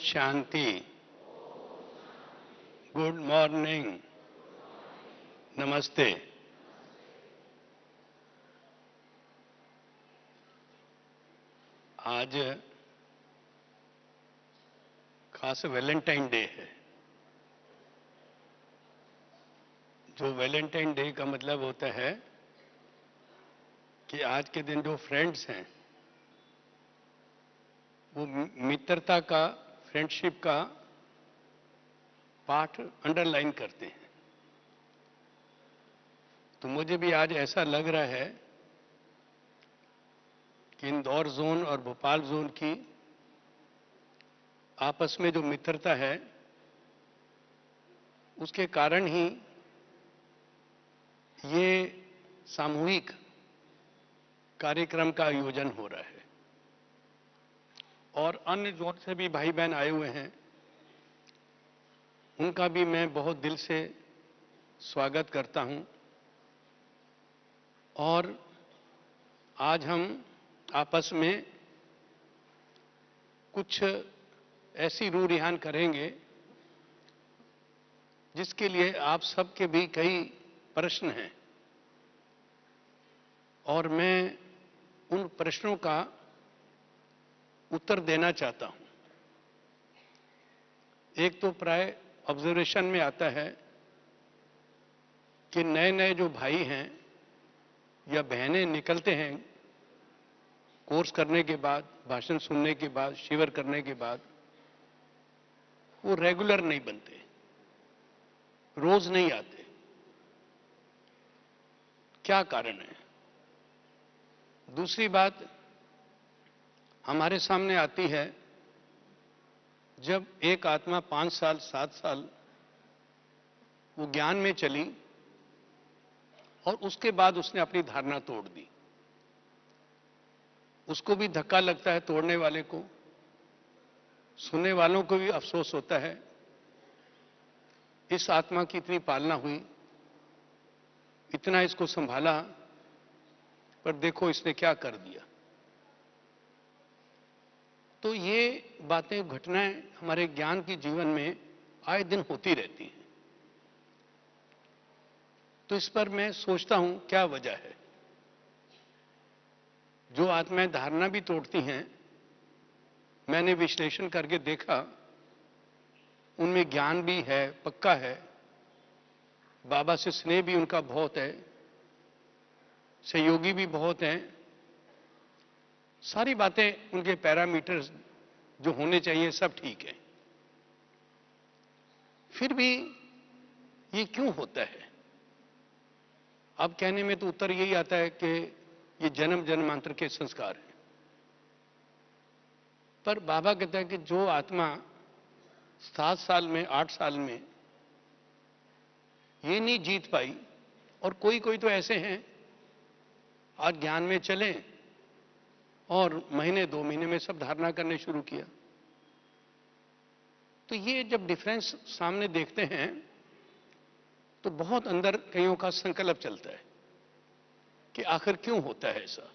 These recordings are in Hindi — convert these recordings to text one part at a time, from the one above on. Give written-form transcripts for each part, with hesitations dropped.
शांति। Good morning. नमस्ते। आज खास वैलेंटाइन डे है। जो वैलेंटाइन डे का मतलब होता है कि आज के दिन जो फ्रेंड्स हैं वो मित्रता का, फ्रेंडशिप का पाठ अंडरलाइन करते हैं। तो मुझे भी आज ऐसा लग रहा है कि इंदौर जोन और भोपाल जोन की आपस में जो मित्रता है उसके कारण ही ये सामूहिक कार्यक्रम का आयोजन हो रहा है। और अन्य जोन से भी भाई बहन आए हुए हैं, उनका भी मैं बहुत दिल से स्वागत करता हूं। और आज हम आपस में कुछ ऐसी रूह रिहान करेंगे जिसके लिए आप सबके भी कई प्रश्न हैं और मैं उन प्रश्नों का उत्तर देना चाहता हूं। एक तो प्राय ऑब्जर्वेशन में आता है कि नए नए जो भाई हैं या बहनें निकलते हैं कोर्स करने के बाद, भाषण सुनने के बाद, शिविर करने के बाद, वो रेगुलर नहीं बनते, रोज नहीं आते। क्या कारण है? दूसरी बात हमारे सामने आती है, जब एक आत्मा 5 साल 7 साल वो ज्ञान में चली और उसके बाद उसने अपनी धारणा तोड़ दी, उसको भी धक्का लगता है तोड़ने वाले को, सुनने वालों को भी अफसोस होता है इस आत्मा की इतनी पालना हुई, इतना इसको संभाला, पर देखो इसने क्या कर दिया। तो ये बातें, घटनाएं हमारे ज्ञान की जीवन में आए दिन होती रहती हैं। तो इस पर मैं सोचता हूं क्या वजह है। जो आत्माएं धारणा भी तोड़ती हैं, मैंने विश्लेषण करके देखा, उनमें ज्ञान भी है, पक्का है, बाबा से स्नेह भी उनका बहुत है, सहयोगी भी बहुत हैं, सारी बातें उनके पैरामीटर्स जो होने चाहिए सब ठीक है। फिर भी ये क्यों होता है? अब कहने में तो उत्तर यही आता है कि ये जन्म जन्मांतर के संस्कार हैं। पर बाबा कहता है कि जो आत्मा 7 साल में, 8 साल में ये नहीं जीत पाई, और कोई कोई तो ऐसे हैं आज ज्ञान में चले और महीने 2 महीने में सब धारणा करने शुरू किया। तो ये जब डिफरेंस सामने देखते हैं तो बहुत अंदर कईयों का संकल्प चलता है कि आखिर क्यों होता है ऐसा।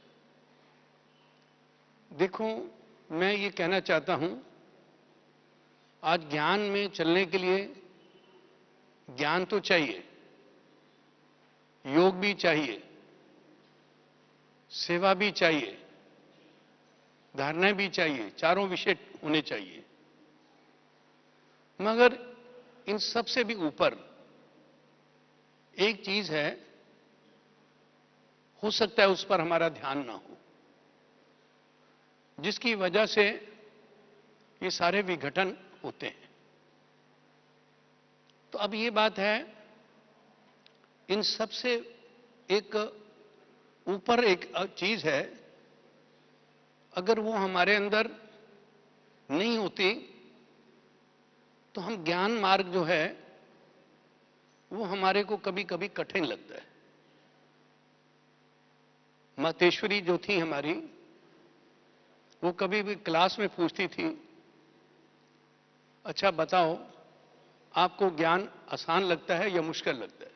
देखो, मैं ये कहना चाहता हूं, आज ज्ञान में चलने के लिए ज्ञान तो चाहिए, योग भी चाहिए, सेवा भी चाहिए, धारणाएं भी चाहिए, चारों विषय होने चाहिए। मगर इन सब से भी ऊपर एक चीज है, हो सकता है उस पर हमारा ध्यान ना हो, जिसकी वजह से ये सारे विघटन होते हैं। तो अब ये बात है, इन सब से एक ऊपर एक चीज है, अगर वो हमारे अंदर नहीं होती तो हम ज्ञान मार्ग जो है वो हमारे को कभी कभी कठिन लगता है। मातेश्वरी जो थी हमारी, वो कभी भी क्लास में पूछती थी, अच्छा बताओ आपको ज्ञान आसान लगता है या मुश्किल लगता है?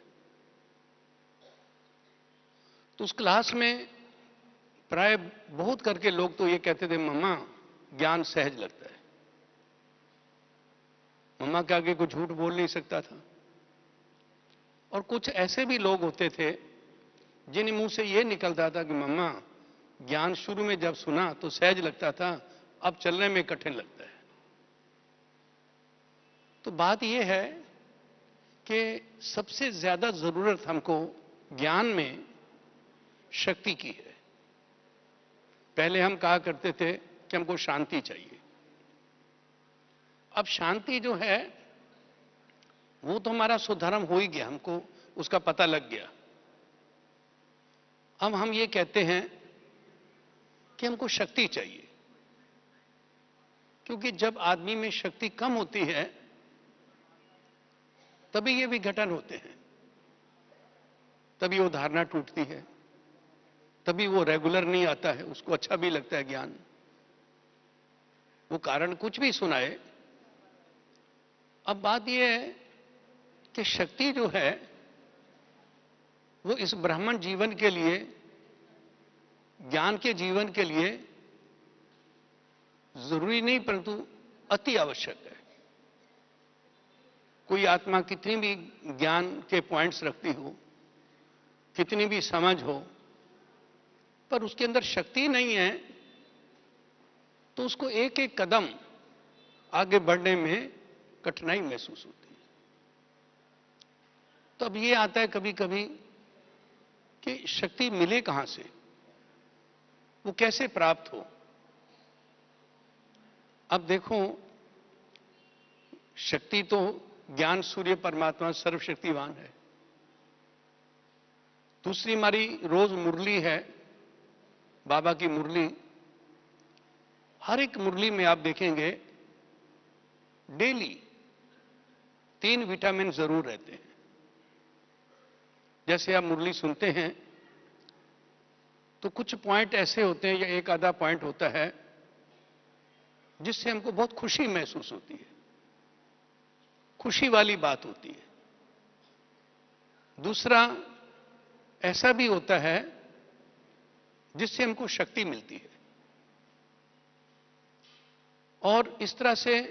तो उस क्लास में प्राय बहुत करके लोग तो ये कहते थे, मम्मा ज्ञान सहज लगता है। मम्मा के आगे कुछ झूठ बोल नहीं सकता था। और कुछ ऐसे भी लोग होते थे जिन मुंह से यह निकलता था कि मम्मा, ज्ञान शुरू में जब सुना तो सहज लगता था, अब चलने में कठिन लगता है। तो बात यह है कि सबसे ज्यादा जरूरत हमको ज्ञान में शक्ति की है। पहले हम कहा करते थे कि हमको शांति चाहिए। अब शांति जो है वो तो हमारा सुधर्म हो ही गया, हमको उसका पता लग गया। अब हम ये कहते हैं कि हमको शक्ति चाहिए, क्योंकि जब आदमी में शक्ति कम होती है तभी ये विघटन होते हैं, तभी वो धारणा टूटती है, तभी वो रेगुलर नहीं आता है, उसको अच्छा भी लगता है ज्ञान। वो कारण कुछ भी सुनाए। अब बात यह है कि शक्ति जो है वो इस ब्राह्मण जीवन के लिए, ज्ञान के जीवन के लिए जरूरी नहीं परंतु अति आवश्यक है। कोई आत्मा कितनी भी ज्ञान के पॉइंट्स रखती हो, कितनी भी समझ हो, पर उसके अंदर शक्ति नहीं है तो उसको एक एक कदम आगे बढ़ने में कठिनाई महसूस होती है। तो अब ये आता है कभी कभी कि शक्ति मिले कहां से, वो कैसे प्राप्त हो। अब देखो, शक्ति तो ज्ञान सूर्य परमात्मा सर्वशक्तिवान है। दूसरी हमारी रोज मुरली है, बाबा की मुरली। हर एक मुरली में आप देखेंगे डेली 3 विटामिन जरूर रहते हैं। जैसे आप मुरली सुनते हैं तो कुछ पॉइंट ऐसे होते हैं या एक आधा पॉइंट होता है जिससे हमको बहुत खुशी महसूस होती है, खुशी वाली बात होती है। दूसरा ऐसा भी होता है जिससे हमको शक्ति मिलती है। और इस तरह से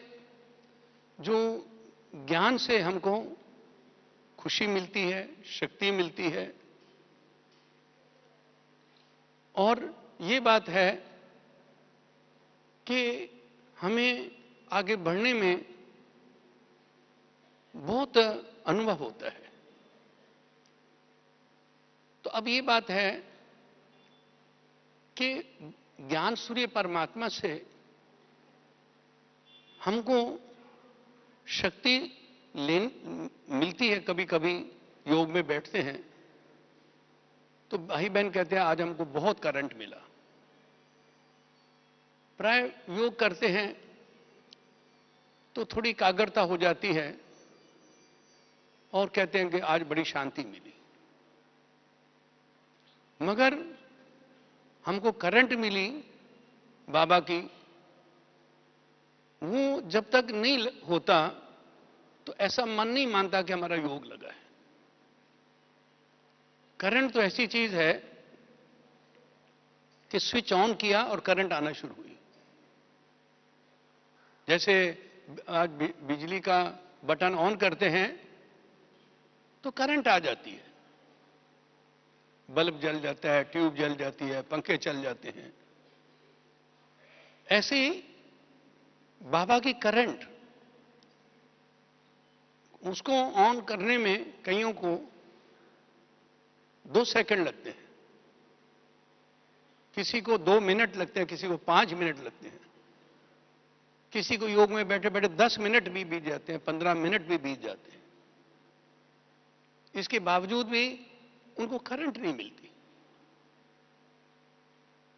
जो ज्ञान से हमको खुशी मिलती है, शक्ति मिलती है। और ये बात है कि हमें आगे बढ़ने में बहुत अनुभव होता है। तो अब ये बात है कि ज्ञान सूर्य परमात्मा से हमको शक्ति मिलती है। कभी कभी योग में बैठते हैं तो भाई बहन कहते हैं आज हमको बहुत करंट मिला। प्राय योग करते हैं तो थोड़ी एकाग्रता हो जाती है और कहते हैं कि आज बड़ी शांति मिली। मगर हमको करंट मिली बाबा की, वो जब तक नहीं होता तो ऐसा मन नहीं मानता कि हमारा योग लगा है। करंट तो ऐसी चीज है कि स्विच ऑन किया और करंट आना शुरू हुई। जैसे आज बिजली का बटन ऑन करते हैं तो करंट आ जाती है, बल्ब जल जाता है, ट्यूब जल जाती है, पंखे चल जाते हैं। ऐसे ही बाबा की करंट, उसको ऑन करने में कईयों को 2 सेकंड लगते हैं, किसी को 2 मिनट लगते हैं, किसी को 5 मिनट लगते हैं, किसी को योग में बैठे बैठे 10 मिनट भी बीत जाते हैं, 15 मिनट भी बीत जाते हैं। इसके बावजूद भी उनको करंट नहीं मिलती।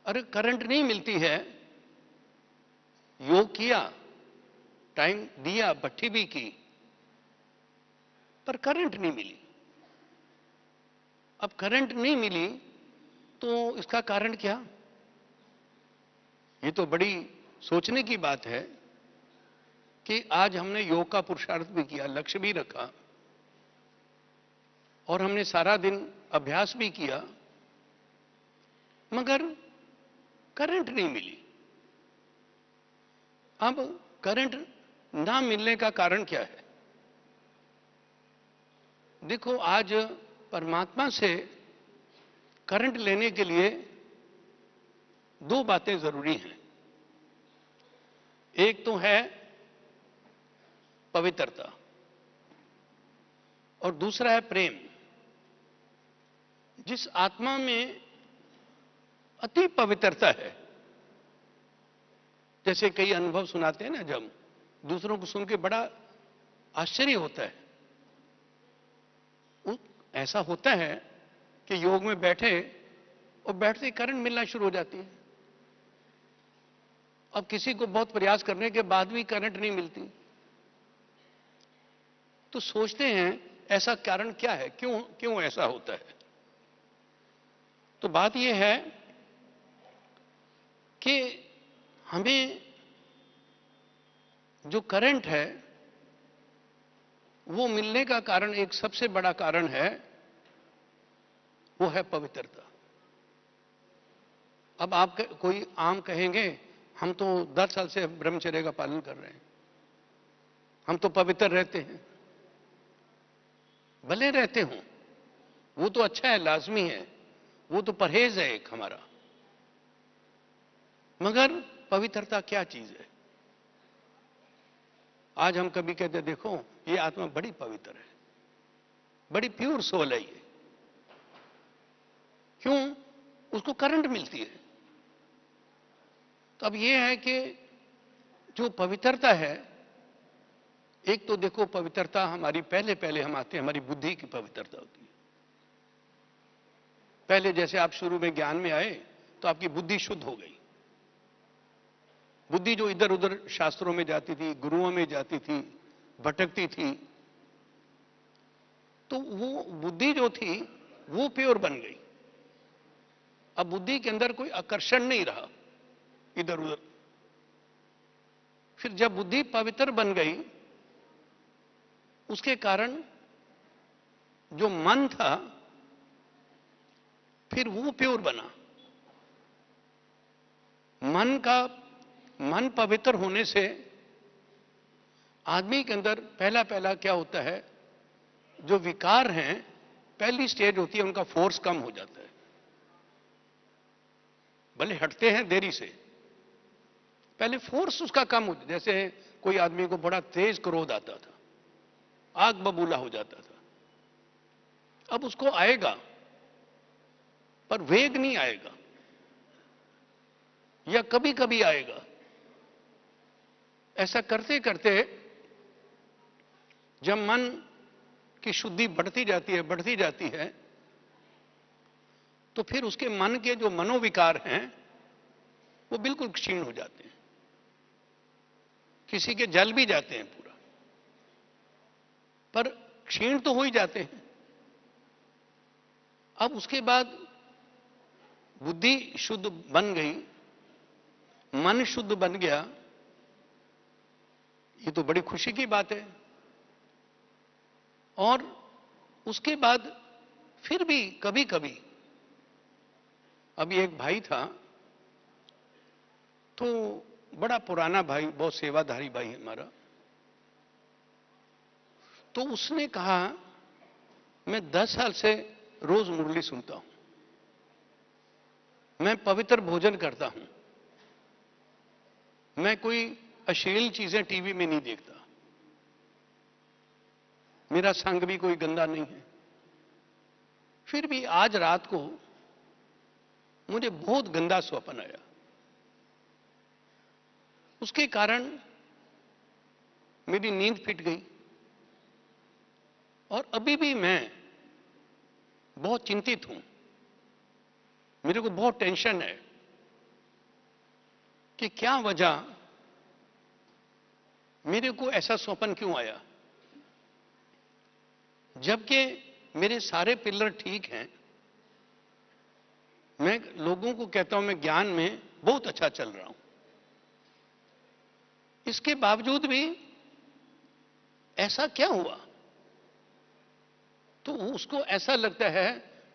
अरे करंट नहीं मिलती है, योग किया, टाइम दिया, भट्ठी भी की, पर करंट नहीं मिली। अब करंट नहीं मिली तो इसका कारण क्या? ये तो बड़ी सोचने की बात है कि आज हमने योग का पुरुषार्थ भी किया, लक्ष्य भी रखा और हमने सारा दिन अभ्यास भी किया, मगर करंट नहीं मिली। अब करंट ना मिलने का कारण क्या है? देखो, आज परमात्मा से करंट लेने के लिए दो बातें जरूरी हैं। एक तो है पवित्रता और दूसरा है प्रेम। जिस आत्मा में अति पवित्रता है, जैसे कई अनुभव सुनाते हैं ना, जब दूसरों को सुन के बड़ा आश्चर्य होता है। ऐसा होता है कि योग में बैठे और बैठते ही करंट मिलना शुरू हो जाती है। अब किसी को बहुत प्रयास करने के बाद भी करंट नहीं मिलती, तो सोचते हैं ऐसा कारण क्या है, क्यों क्यों ऐसा होता है? तो बात यह है कि हमें जो करंट है वो मिलने का कारण, एक सबसे बड़ा कारण है, वो है पवित्रता। अब आप कोई आम कहेंगे, हम तो 10 साल से ब्रह्मचर्य का पालन कर रहे हैं, हम तो पवित्र रहते हैं। भले रहते हो, वो तो अच्छा है, लाजमी है, वो तो परहेज है एक हमारा। मगर पवित्रता क्या चीज है? आज हम कभी कहते हैं, देखो ये आत्मा बड़ी पवित्र है, बड़ी प्योर सोल है ये। क्यों? उसको करंट मिलती है। तो अब ये है कि जो पवित्रता है, एक तो देखो पवित्रता हमारी पहले पहले हम आते हैं, हमारी बुद्धि की पवित्रता होती है। पहले जैसे आप शुरू में ज्ञान में आए तो आपकी बुद्धि शुद्ध हो गई। बुद्धि जो इधर उधर शास्त्रों में जाती थी, गुरुओं में जाती थी, भटकती थी, तो वो बुद्धि जो थी वो प्योर बन गई। अब बुद्धि के अंदर कोई आकर्षण नहीं रहा इधर उधर। फिर जब बुद्धि पवित्र बन गई, उसके कारण जो मन था फिर वो प्योर बना। मन पवित्र होने से आदमी के अंदर पहला पहला क्या होता है, जो विकार हैं, पहली स्टेज होती है उनका फोर्स कम हो जाता है। भले हटते हैं देरी से, पहले फोर्स उसका कम हो, जैसे कोई आदमी को बड़ा तेज क्रोध आता था, आग बबूला हो जाता था, अब उसको आएगा पर वेग नहीं आएगा, या कभी कभी आएगा। ऐसा करते करते जब मन की शुद्धि बढ़ती जाती है, तो फिर उसके मन के जो मनोविकार हैं वो बिल्कुल क्षीण हो जाते हैं। किसी के जल भी जाते हैं पूरा, पर क्षीण तो हो ही जाते हैं। अब उसके बाद बुद्धि शुद्ध बन गई, मन शुद्ध बन गया, ये तो बड़ी खुशी की बात है। और उसके बाद फिर भी कभी कभी, अभी एक भाई था, तो बड़ा पुराना भाई, बहुत सेवाधारी भाई है हमारा, तो उसने कहा मैं 10 साल से रोज मुरली सुनता हूं, मैं पवित्र भोजन करता हूं, मैं कोई अश्लील चीजें टीवी में नहीं देखता, मेरा संग भी कोई गंदा नहीं है, फिर भी आज रात को मुझे बहुत गंदा स्वप्न आया। उसके कारण मेरी नींद फिट गई और अभी भी मैं बहुत चिंतित हूं। मेरे को बहुत टेंशन है कि क्या वजह, मेरे को ऐसा स्वप्न क्यों आया, जबकि मेरे सारे पिलर ठीक हैं। मैं लोगों को कहता हूं मैं ज्ञान में बहुत अच्छा चल रहा हूं, इसके बावजूद भी ऐसा क्या हुआ? तो उसको ऐसा लगता है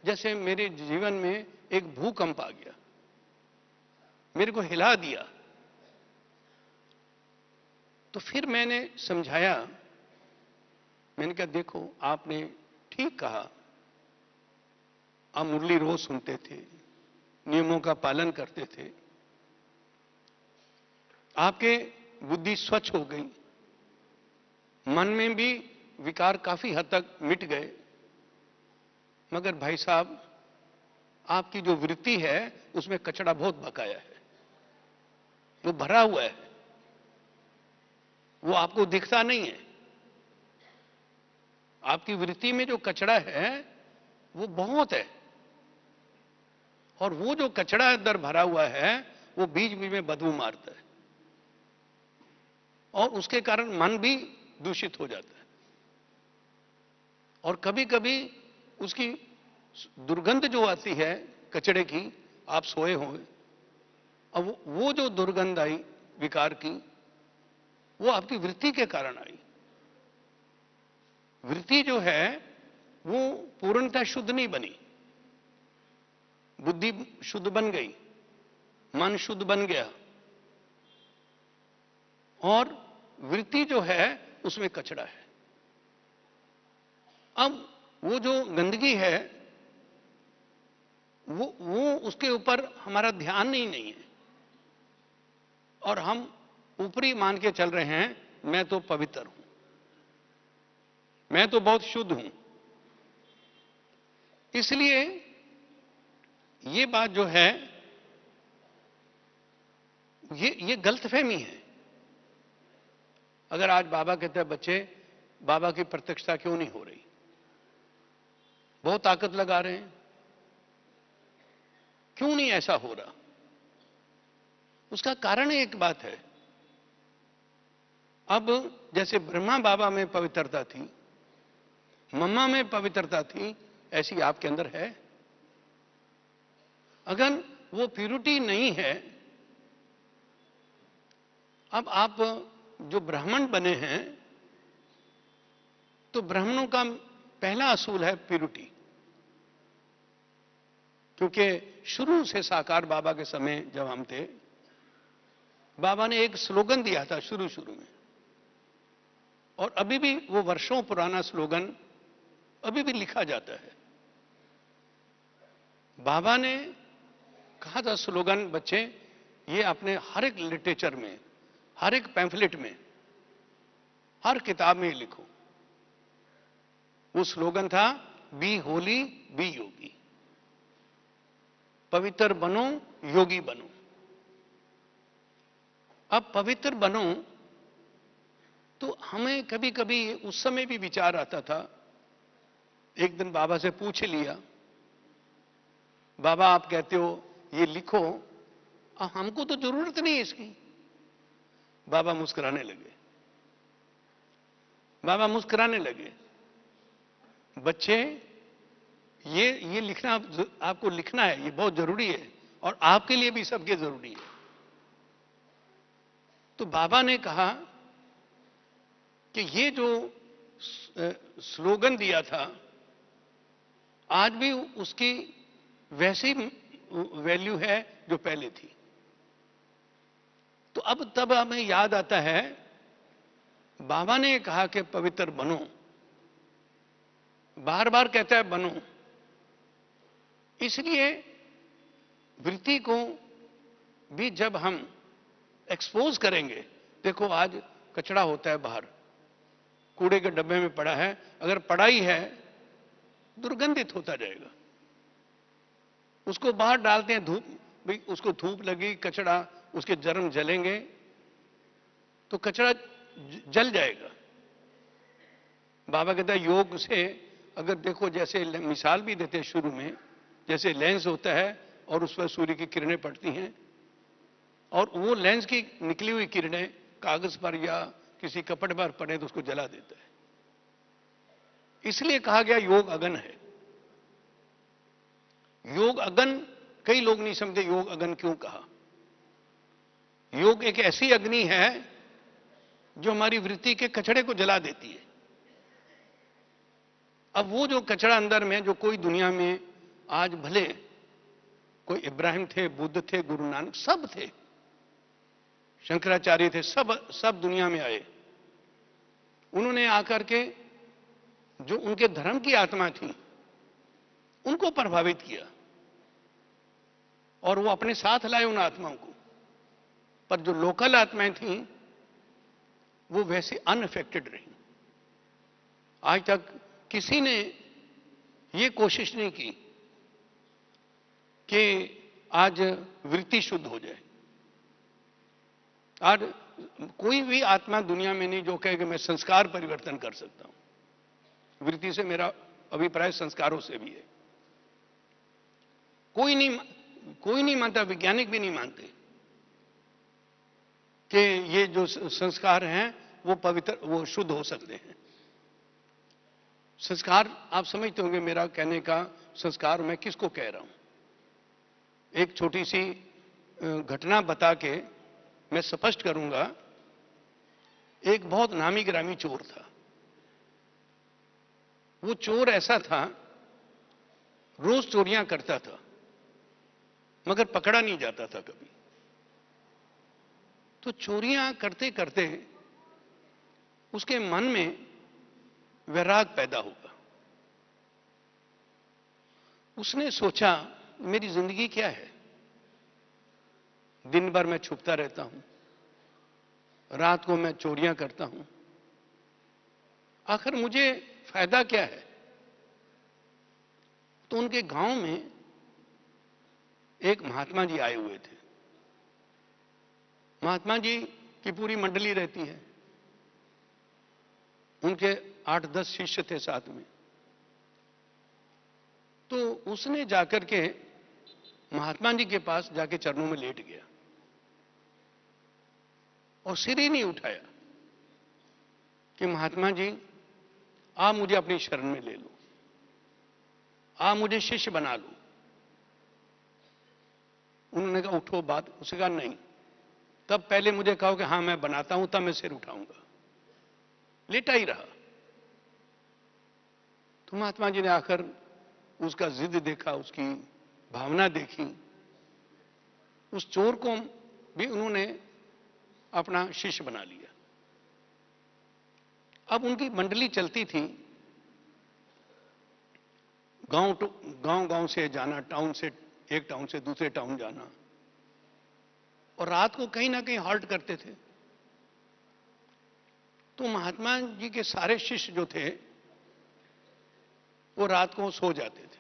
जैसे मेरे जीवन में एक भूकंप आ गया, मेरे को हिला दिया। तो फिर मैंने समझाया, मैंने कहा देखो आपने ठीक कहा, आप मुरली रोज सुनते थे, नियमों का पालन करते थे, आपके बुद्धि स्वच्छ हो गई, मन में भी विकार काफी हद तक मिट गए, मगर भाई साहब आपकी जो वृत्ति है उसमें कचरा बहुत बकाया है, वो भरा हुआ है, वो आपको दिखता नहीं है। आपकी वृत्ति में जो कचरा है वो बहुत है, और वो जो कचरा अंदर भरा हुआ है वो बीच बीच में बदबू मारता है, और उसके कारण मन भी दूषित हो जाता है, और कभी कभी उसकी दुर्गंध जो आती है कचड़े की, आप सोए होंगे, अब वो जो दुर्गंध आई विकार की, वो आपकी वृत्ति के कारण आई। वृत्ति जो है वो पूर्णतः शुद्ध नहीं बनी, बुद्धि शुद्ध बन गई, मन शुद्ध बन गया, और वृत्ति जो है उसमें कचरा है। अब वो जो गंदगी है वो उसके ऊपर हमारा ध्यान नहीं है, और हम ऊपरी मान के चल रहे हैं मैं तो पवित्र हूं, मैं तो बहुत शुद्ध हूं। इसलिए ये बात जो है ये गलतफहमी है। अगर आज बाबा कहते हैं बच्चे बाबा की प्रत्यक्षता क्यों नहीं हो रही, बहुत ताकत लगा रहे हैं, क्यों नहीं ऐसा हो रहा? उसका कारण एक बात है, अब जैसे ब्रह्मा बाबा में पवित्रता थी, मम्मा में पवित्रता थी, ऐसी आपके अंदर है। अगर वो प्यूरिटी नहीं है, अब आप जो ब्राह्मण बने हैं तो ब्राह्मणों का पहला असूल है प्यूरिटी, क्योंकि शुरू से साकार बाबा के समय जब हम थे, बाबा ने एक स्लोगन दिया था शुरू में, और अभी भी वो वर्षों पुराना स्लोगन अभी भी लिखा जाता है। बाबा ने कहा था स्लोगन, बच्चे ये अपने हर एक लिटरेचर में, हर एक पैम्फलेट में, हर किताब में लिखो। वो स्लोगन था बी होली बी योगी, पवित्र बनो योगी बनो। अब पवित्र बनो तो हमें कभी कभी उस समय भी विचार आता था, एक दिन बाबा से पूछ लिया, बाबा आप कहते हो ये लिखो, हमको तो जरूरत नहीं है इसकी। बाबा मुस्कुराने लगे, बाबा मुस्कुराने लगे, बच्चे ये लिखना आपको लिखना है, ये बहुत जरूरी है, और आपके लिए भी सबके जरूरी है। तो बाबा ने कहा कि ये जो स्लोगन दिया था आज भी उसकी वैसी वैल्यू है जो पहले थी। तो अब तब हमें याद आता है, बाबा ने कहा कि पवित्र बनो, बार बार कहता है बनो, इसलिए वृत्ति को भी जब हम एक्सपोज करेंगे, देखो आज कचरा होता है बाहर, कूड़े के डब्बे में पड़ा है, अगर पड़ा ही है दुर्गंधित होता जाएगा, उसको बाहर डालते हैं, धूप भाई उसको धूप लगी, कचरा उसके जर्म जलेंगे तो कचरा जल जाएगा। बाबा कहता है योग से अगर देखो, जैसे मिसाल भी देते हैं शुरू में, जैसे लेंस होता है और उस पर सूर्य की किरणें पड़ती हैं, और वो लेंस की निकली हुई किरणें कागज पर या किसी कपड़े पर पड़े तो उसको जला देता है। इसलिए कहा गया योग अगन है। योग अगन, कई लोग नहीं समझते योग अगन क्यों कहा। योग एक ऐसी अग्नि है जो हमारी वृत्ति के कचड़े को जला देती है। अब वो जो कचरा अंदर में, जो कोई दुनिया में आज भले कोई इब्राहिम थे, बुद्ध थे, गुरु नानक सब थे, शंकराचार्य थे, सब सब दुनिया में आए। उन्होंने आकर के जो उनके धर्म की आत्मा थी उनको प्रभावित किया और वो अपने साथ लाए उन आत्माओं को। पर जो लोकल आत्माएं थीं वो वैसे अनअफेक्टेड रही। आज तक किसी ने ये कोशिश नहीं की कि आज वृत्ति शुद्ध हो जाए। आज कोई भी आत्मा दुनिया में नहीं जो कहे कि मैं संस्कार परिवर्तन कर सकता हूं। वृत्ति से मेरा अभिप्राय संस्कारों से भी है। कोई नहीं मानता, वैज्ञानिक भी नहीं मानते कि ये जो संस्कार हैं वो पवित्र, वो शुद्ध हो सकते हैं। संस्कार, आप समझते होंगे मेरा कहने का संस्कार मैं किसको कह रहा हूं। एक छोटी सी घटना बता के मैं स्पष्ट करूंगा। एक बहुत नामी गिरामी चोर था। वो चोर ऐसा था, रोज चोरियां करता था मगर पकड़ा नहीं जाता था कभी। तो चोरियां करते करते उसके मन में वैराग पैदा हुआ। उसने सोचा मेरी जिंदगी क्या है, दिन भर मैं छुपता रहता हूं, रात को मैं चोरियां करता हूं, आखिर मुझे फायदा क्या है। तो उनके गांव में एक महात्मा जी आए हुए थे। महात्मा जी की पूरी मंडली रहती है, उनके 8-10 शिष्य थे साथ में। तो उसने जाकर के महात्मा जी के पास जाके चरणों में लेट गया और सिर ही नहीं उठाया कि महात्मा जी आप मुझे अपनी शरण में ले लो, आप मुझे शिष्य बना लो। उन्होंने कहा उठो बात। उसने कहा नहीं, तब पहले मुझे कहो कि हां मैं बनाता हूं, तब मैं सिर उठाऊंगा। लेटा ही रहा। तो महात्मा जी ने आकर उसका जिद देखा, उसकी भावना देखी। उस चोर को भी उन्होंने अपना शिष्य बना लिया। अब उनकी मंडली चलती थी, गांव से जाना, टाउन से, एक टाउन से दूसरे टाउन जाना, और रात को कहीं ना कहीं हॉल्ट करते थे। तो महात्मा जी के सारे शिष्य जो थे वो रात को सो जाते थे,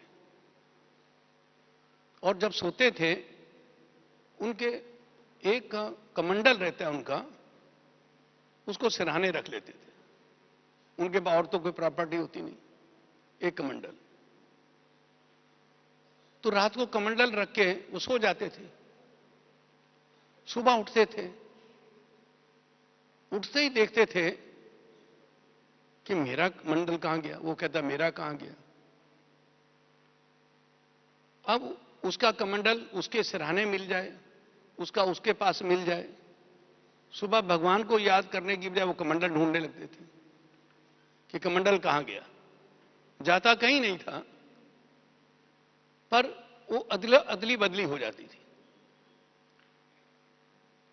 और जब सोते थे उनके एक कमंडल रहता है उनका, उसको सिरहाने रख लेते थे। उनके पास और तो कोई प्रॉपर्टी होती नहीं, एक कमंडल। तो रात को कमंडल रख के वो सो जाते थे। सुबह उठते थे, उठते ही देखते थे कि मेरा कमंडल कहां गया। वो कहता मेरा कहां गया। अब उसका कमंडल उसके सिरहाने मिल जाए, उसका उसके पास मिल जाए। सुबह भगवान को याद करने की बजाय वो कमंडल ढूंढने लगते थे कि कमंडल कहां गया। जाता कहीं नहीं था, पर वो अदली बदली हो जाती थी।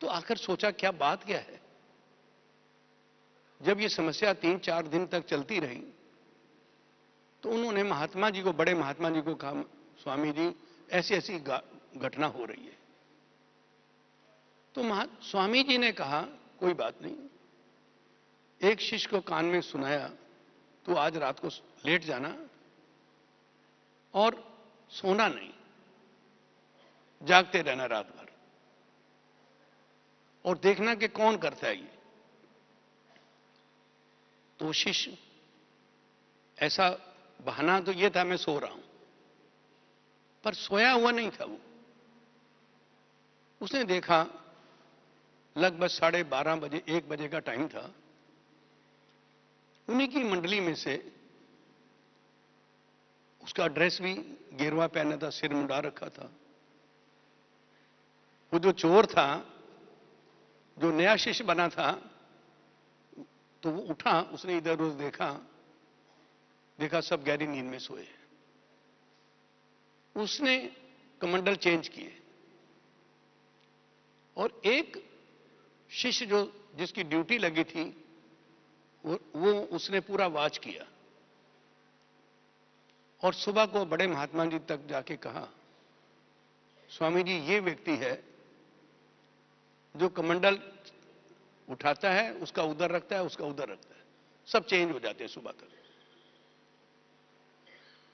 तो आखिर सोचा क्या बात क्या है। जब ये समस्या 3-4 दिन तक चलती रही तो उन्होंने महात्मा जी को, बड़े महात्मा जी को कहा, स्वामी जी ऐसी ऐसी घटना हो रही है। तो स्वामी जी ने कहा कोई बात नहीं। एक शिष्य को कान में सुनाया, तो आज रात को लेट जाना और सोना नहीं, जागते रहना रात भर, और देखना कि कौन करता है ये। तो शिष्य, ऐसा बहाना तो ये था मैं सो रहा हूं, पर सोया हुआ नहीं था वो। उसने देखा लगभग 12:30 बजे, 1 बजे का टाइम था। उन्हीं की मंडली में से, उसका ड्रेस भी गेरुआ पहना था, सिर मुंडा रखा था। वो जो चोर था, जो नया शिष्य बना था, तो वो उठा, उसने इधर उधर देखा सब गहरी नींद में सोए। उसने कमंडल चेंज किए और एक शिष्य जो जिसकी ड्यूटी लगी थी वो उसने पूरा वॉच किया और सुबह को बड़े महात्मा जी तक जाके कहा, स्वामी जी ये व्यक्ति है जो कमंडल उठाता है, उसका उधर रखता है, उसका उधर रखता है, सब चेंज हो जाते हैं सुबह तक।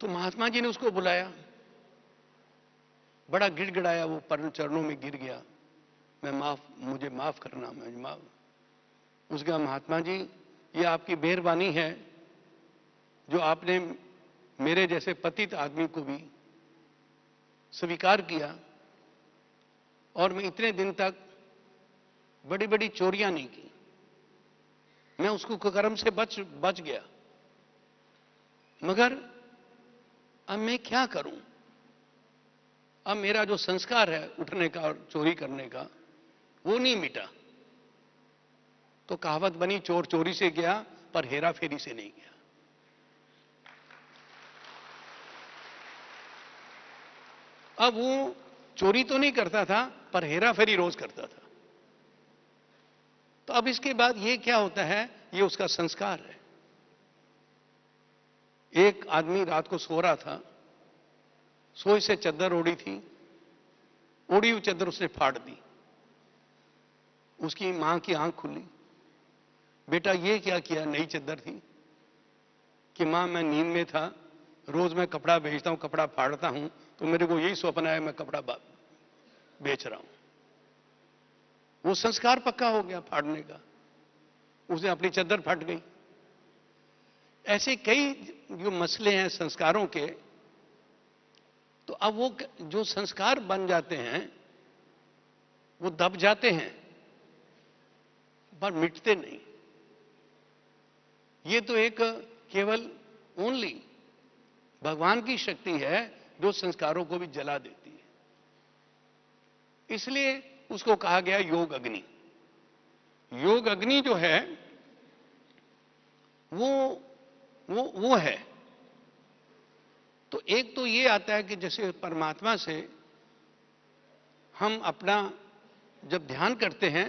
तो महात्मा जी ने उसको बुलाया, बड़ा गिड़गिड़ाया, वो परम चरणों में गिर गया, मुझे माफ करना, मुझे माफ। उसका महात्मा जी ये आपकी मेहरबानी है जो आपने मेरे जैसे पतित आदमी को भी स्वीकार किया और मैं इतने दिन तक बड़ी बड़ी चोरियां नहीं की, मैं उसको कुकर्म से बच गया, मगर अब मैं क्या करूं? अब मेरा जो संस्कार है उठने का और चोरी करने का वो नहीं मिटा। तो कहावत बनी, चोर चोरी से गया पर हेरा फेरी से नहीं गया। अब वो चोरी तो नहीं करता था पर हेरा फेरी रोज करता था। तो अब इसके बाद ये क्या होता है, ये उसका संस्कार है। एक आदमी रात को सो रहा था, सोए से चद्दर ओढ़ी थी, ओढ़ी हुई चद्दर उसने फाड़ दी, उसकी मां की आंख खुली, बेटा ये क्या किया? नई चद्दर थी कि मां मैं नींद में था, रोज मैं कपड़ा बेचता हूं, कपड़ा फाड़ता हूं, तो मेरे को यही स्वप्न है मैं कपड़ा बेच रहा हूं। वो संस्कार पक्का हो गया फाड़ने का, उसने अपनी चद्दर फट गई। ऐसे कई जो मसले हैं संस्कारों के, तो अब वो जो संस्कार बन जाते हैं वो दब जाते हैं पर मिटते नहीं। ये तो एक केवल ओनली भगवान की शक्ति है जो संस्कारों को भी जला देती है। इसलिए उसको कहा गया योग अग्नि। योग अग्नि जो है वो है। तो एक तो ये आता है कि जैसे परमात्मा से हम अपना जब ध्यान करते हैं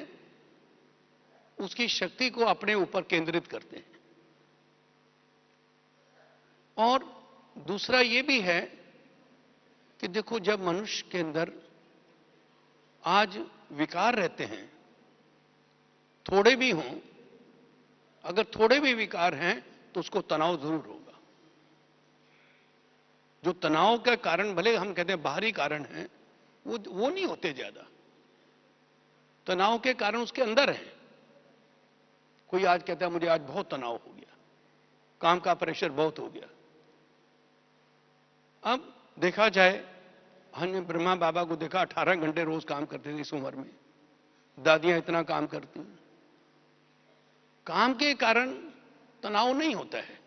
उसकी शक्ति को अपने ऊपर केंद्रित करते हैं। और दूसरा ये भी है कि देखो जब मनुष्य के अंदर आज विकार रहते हैं, थोड़े भी हों, अगर थोड़े भी विकार हैं तो उसको तनाव जरूर होगा। जो तनाव का कारण भले हम कहते हैं बाहरी कारण है, वो नहीं होते ज्यादा, तनाव के कारण उसके अंदर है। कोई आज कहता है मुझे आज बहुत तनाव हो गया, काम का प्रेशर बहुत हो गया। अब देखा जाए, हमने ब्रह्मा बाबा को देखा 18 घंटे रोज काम करते थे इस उम्र में, दादियां इतना काम करती हैं। काम के कारण तनाव नहीं होता है,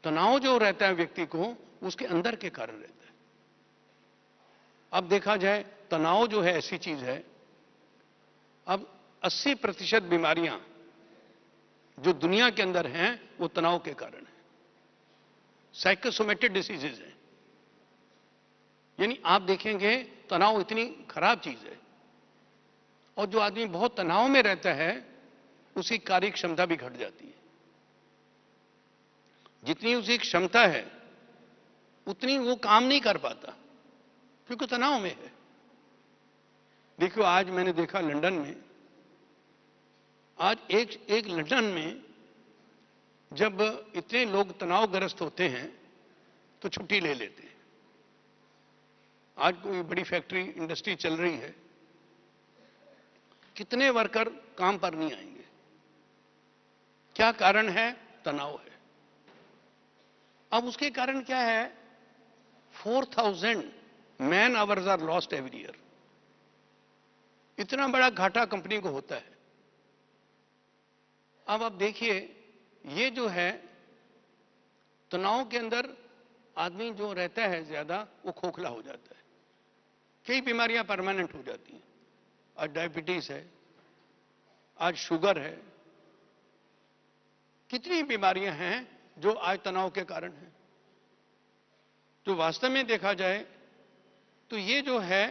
तनाव जो रहता है व्यक्ति को उसके अंदर के कारण रहता है। अब देखा जाए तनाव जो है ऐसी चीज है, अब 80% बीमारियां जो दुनिया के अंदर हैं वो तनाव के कारण है, साइकोसोमेटिक डिसीजेज हैं। यानी आप देखेंगे तनाव इतनी खराब चीज है, और जो आदमी बहुत तनाव में रहता है उसकी कार्य क्षमता भी घट जाती है। जितनी उसकी क्षमता है उतनी वो काम नहीं कर पाता क्योंकि तनाव में है। देखो आज मैंने देखा लंदन में, आज एक लंदन में जब इतने लोग तनावग्रस्त होते हैं तो छुट्टी ले लेते हैं। आज कोई बड़ी फैक्ट्री इंडस्ट्री चल रही है, कितने वर्कर काम पर नहीं आएंगे, क्या कारण है? तनाव है। अब उसके कारण क्या है? 4000 man hours are lost every year. इतना बड़ा घाटा कंपनी को होता है। अब आप देखिए, ये जो है तनाव के अंदर आदमी जो रहता है ज्यादा वो खोखला हो जाता है, कई बीमारियां परमानेंट हो जाती हैं। आज डायबिटीज है, आज शुगर है, कितनी बीमारियां हैं जो आज तनाव के कारण हैं। तो वास्तव में देखा जाए तो ये जो है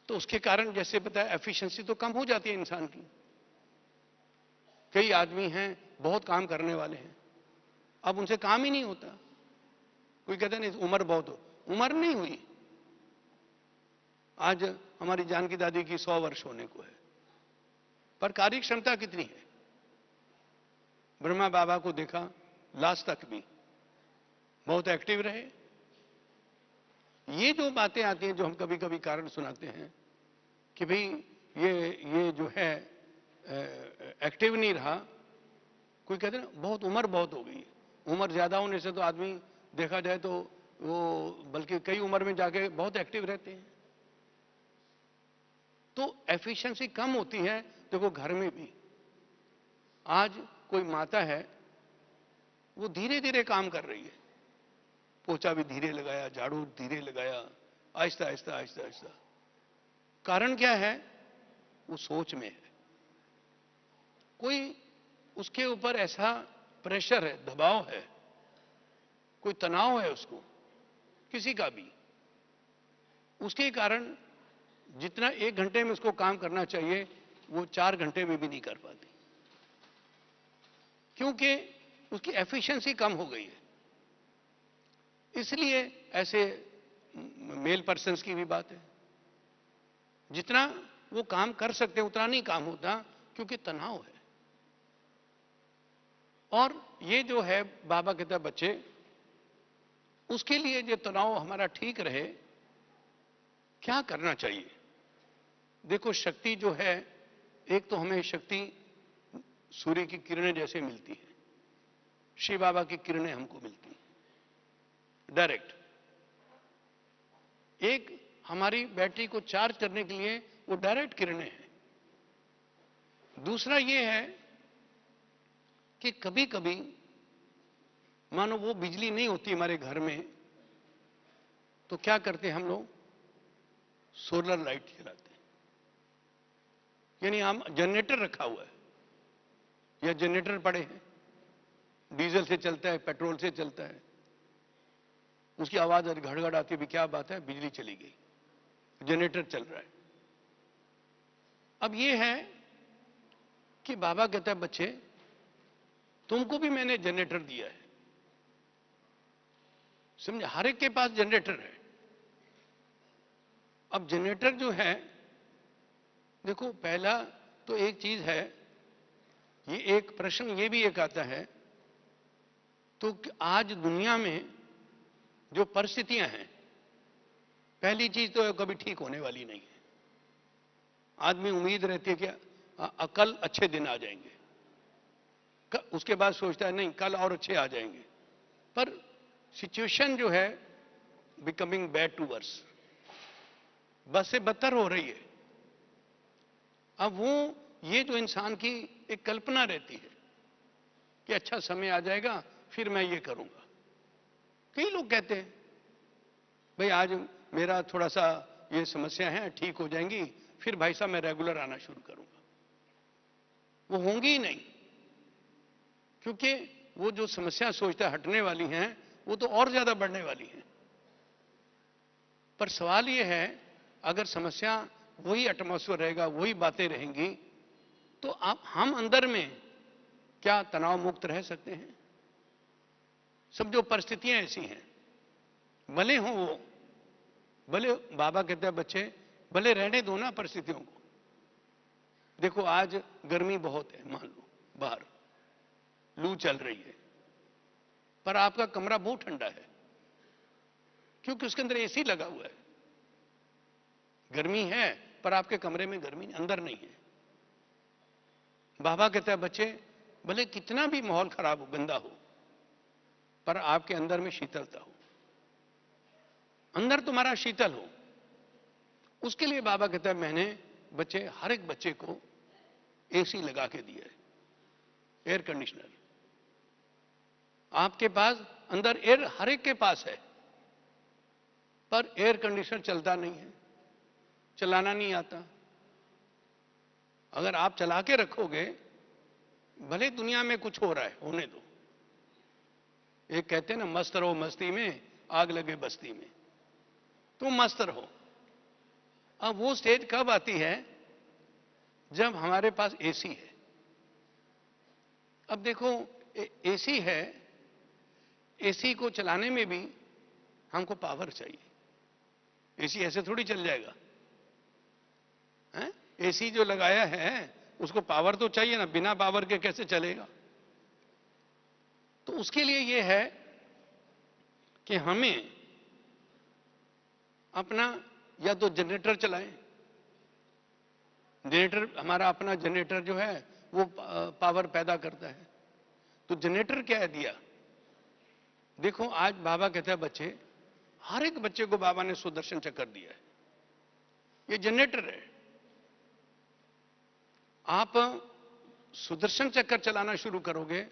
तो उसके कारण जैसे बताया एफिशिएंसी तो कम हो जाती है इंसान की। कई आदमी हैं बहुत काम करने वाले हैं, अब उनसे काम ही नहीं होता। कोई कहता नहीं उम्र बहुत हो, उम्र नहीं हुई। आज हमारी जानकी दादी की 100 वर्ष होने को है, पर कार्य क्षमता कितनी है। ब्रह्मा बाबा को देखा लास्ट तक भी बहुत एक्टिव रहे। ये जो बातें आती हैं, जो हम कभी कभी कारण सुनाते हैं कि भाई ये जो है एक्टिव नहीं रहा। कोई कहते हैं बहुत उम्र बहुत हो गई। उम्र ज्यादा होने से तो आदमी देखा जाए तो वो बल्कि कई उम्र में जाके बहुत एक्टिव रहते हैं। तो एफिशिएंसी कम होती है। देखो घर में भी आज कोई माता है, वो धीरे धीरे काम कर रही है, पोछा भी धीरे लगाया, झाड़ू धीरे लगाया, आहिस्ता आहिस्ता आहिस्ता आहिस्ता। कारण क्या है? वो सोच में है। कोई उसके ऊपर ऐसा प्रेशर है, दबाव है, कोई तनाव है उसको किसी का भी। उसके कारण जितना 1 घंटे में उसको काम करना चाहिए वो 4 घंटे में भी नहीं कर पाती, क्योंकि उसकी एफिशिएंसी कम हो गई है। इसलिए ऐसे मेल पर्सन्स की भी बात है, जितना वो काम कर सकते हैं उतना नहीं काम होता, क्योंकि तनाव है। और ये जो है बाबा कहता है बच्चे, उसके लिए जो तनाव हमारा ठीक रहे, क्या करना चाहिए? देखो शक्ति जो है, एक तो हमें शक्ति सूर्य की किरणें जैसे मिलती है, शिव बाबा की किरणें हमको मिलती हैं डायरेक्ट। एक हमारी बैटरी को चार्ज करने के लिए वो डायरेक्ट किरणें हैं। दूसरा ये है कि कभी कभी मानो वो बिजली नहीं होती हमारे घर में, तो क्या करते हैं हम लोग? सोलर लाइट जलाते हैं। यानी हम जनरेटर रखा हुआ है या जनरेटर पड़े हैं, डीजल से चलता है, पेट्रोल से चलता है, उसकी आवाज घड़घड़ आती है, क्या बात है, बिजली चली गई, जनरेटर चल रहा है। अब ये है कि बाबा कहता है बच्चे, तुमको भी मैंने जनरेटर दिया है, समझे? हर एक के पास जनरेटर है। अब जनरेटर जो है, देखो पहला तो एक चीज है, ये एक प्रश्न ये भी एक आता है, तो आज दुनिया में जो परिस्थितियां हैं, पहली चीज तो कभी ठीक होने वाली नहीं है। आदमी उम्मीद रहती है कि कल अच्छे दिन आ जाएंगे, उसके बाद सोचता है नहीं कल और अच्छे आ जाएंगे, पर सिचुएशन जो है बिकमिंग बैड टू वर्स, बस से बदतर हो रही है। अब वो ये जो इंसान की एक कल्पना रहती है कि अच्छा समय आ जाएगा फिर मैं ये करूंगा। कई लोग कहते हैं भाई आज मेरा थोड़ा सा ये समस्या है, ठीक हो जाएंगी, फिर भाई साहब मैं रेगुलर आना शुरू करूंगा। वो होंगी ही नहीं, क्योंकि वो जो समस्या सोचता हटने वाली हैं वो तो और ज्यादा बढ़ने वाली हैं। पर सवाल ये है, अगर समस्या वही एटमॉस्फेयर रहेगा, वही बातें रहेंगी, तो आप हम अंदर में क्या तनाव मुक्त रह सकते हैं? सब जो परिस्थितियां ऐसी हैं, भले हो वो, भले बाबा कहते हैं बच्चे भले रहने दो ना परिस्थितियों को। देखो आज गर्मी बहुत है, मान लो बाहर लू चल रही है, पर आपका कमरा बहुत ठंडा है, क्योंकि उसके अंदर एसी लगा हुआ है। गर्मी है पर आपके कमरे में गर्मी अंदर नहीं है। बाबा कहता है बच्चे भले कितना भी माहौल खराब हो, गंदा हो, पर आपके अंदर में शीतलता हो, अंदर तुम्हारा शीतल हो। उसके लिए बाबा कहता है मैंने बच्चे, हर एक बच्चे को एसी लगा के दिया है, एयर कंडीशनर। आपके पास अंदर एयर हर एक के पास है, पर एयर कंडीशनर चलता नहीं है, चलाना नहीं आता। अगर आप चला के रखोगे, भले दुनिया में कुछ हो रहा है, होने दो। एक कहते हैं ना, मस्त रहो मस्ती में, आग लगे बस्ती में। तुम मस्त रहो। अब वो स्टेज कब आती है? जब हमारे पास एसी है। अब देखो, एसी है, एसी को चलाने में भी हमको पावर चाहिए। एसी ऐसे थोड़ी चल जाएगा, हैं? एसी जो लगाया है उसको पावर तो चाहिए ना, बिना पावर के कैसे चलेगा? तो उसके लिए यह है कि हमें अपना या तो जनरेटर चलाएं। जनरेटर, हमारा अपना जनरेटर जो है वो पावर पैदा करता है। तो जनरेटर क्या है दिया? देखो, आज बाबा कहता है बच्चे, हर एक बच्चे को बाबा ने सुदर्शन चक्र दिया है। ये जनरेटर है। आप सुदर्शन चक्र चलाना शुरू करोगे,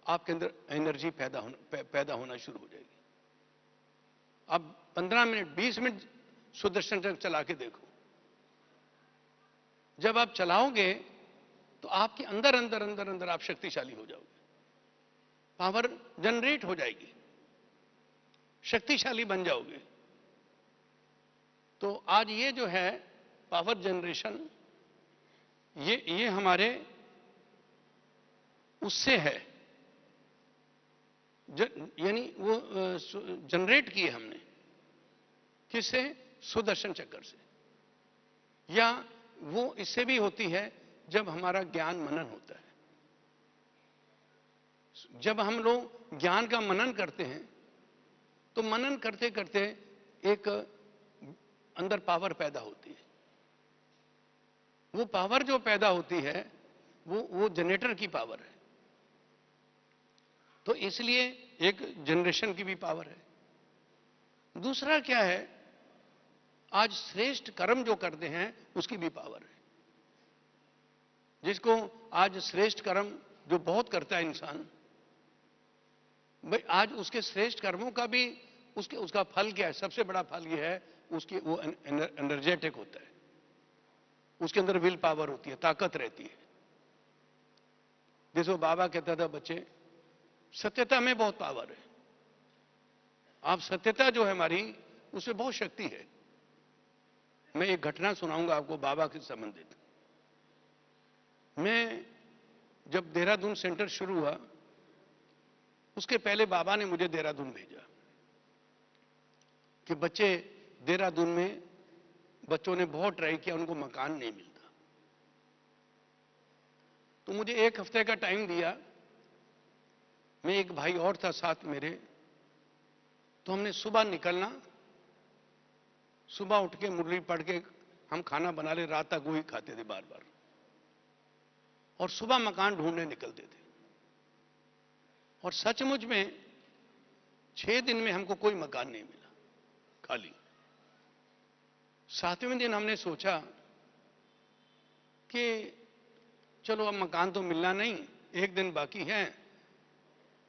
आपके अंदर एनर्जी पैदा होना शुरू हो जाएगी। अब 15 मिनट 20 मिनट सुदर्शन चक्र चला के देखो। जब आप चलाओगे तो आपके अंदर अंदर अंदर अंदर आप शक्तिशाली हो जाओगे, पावर जनरेट हो जाएगी, शक्तिशाली बन जाओगे। तो आज ये जो है पावर जनरेशन, ये हमारे उससे है, यानी वो जनरेट किए हमने। किससे? सुदर्शन चक्र से। या वो इससे भी होती है जब हमारा ज्ञान मनन होता है। जब हम लोग ज्ञान का मनन करते हैं तो मनन करते करते एक अंदर पावर पैदा होती है। वो पावर जो पैदा होती है वो जनरेटर की पावर है। तो इसलिए एक जनरेशन की भी पावर है। दूसरा क्या है? आज श्रेष्ठ कर्म जो करते हैं उसकी भी पावर है। जिसको आज श्रेष्ठ कर्म जो बहुत करता है इंसान, भाई आज उसके श्रेष्ठ कर्मों का भी उसका फल क्या है? सबसे बड़ा फल यह है उसकी वो एनर्जेटिक होता है, उसके अंदर विल पावर होती है, ताकत रहती है। जैसे बाबा कहता था बच्चे, सत्यता में बहुत पावर है। आप सत्यता जो है हमारी, उसमें बहुत शक्ति है। मैं एक घटना सुनाऊंगा आपको बाबा के संबंधित। मैं जब देहरादून सेंटर शुरू हुआ, उसके पहले बाबा ने मुझे देहरादून भेजा कि बच्चे, देहरादून में बच्चों ने बहुत ट्राई किया, उनको मकान नहीं मिलता। तो मुझे 1 हफ्ते का टाइम दिया। मैं, एक भाई और था साथ मेरे। तो हमने सुबह निकलना, सुबह उठ के मुरली पढ़ के हम खाना बना ले, रात तक वही खाते थे बार बार, और सुबह मकान ढूंढने निकलते थे। और सचमुच में 6 दिन में हमको कोई मकान नहीं मिला, खाली। 7वें दिन हमने सोचा कि चलो अब मकान तो मिलना नहीं, 1 दिन बाकी है।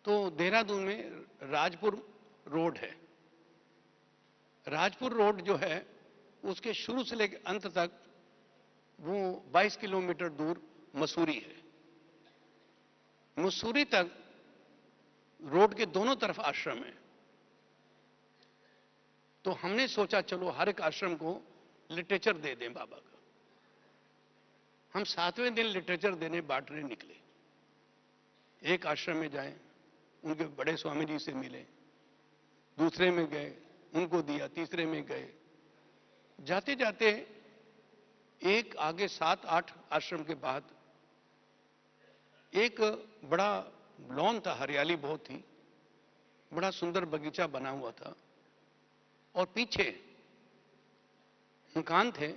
तो देहरादून में राजपुर रोड है। राजपुर रोड जो है उसके शुरू से लेकर अंत तक वो 22 किलोमीटर दूर मसूरी है। मसूरी तक रोड के दोनों तरफ आश्रम है। तो हमने सोचा चलो हर एक आश्रम को लिटरेचर दे दें बाबा का। हम 7वें दिन लिटरेचर देने बांटने निकले। एक आश्रम में जाए, उनके बड़े स्वामी जी से मिले, दूसरे में गए, उनको दिया, तीसरे में गए। जाते जाते एक आगे 7-8 आश्रम के बाद एक बड़ा लॉन था, हरियाली बहुत थी, बड़ा सुंदर बगीचा बना हुआ था, और पीछे मकान थे।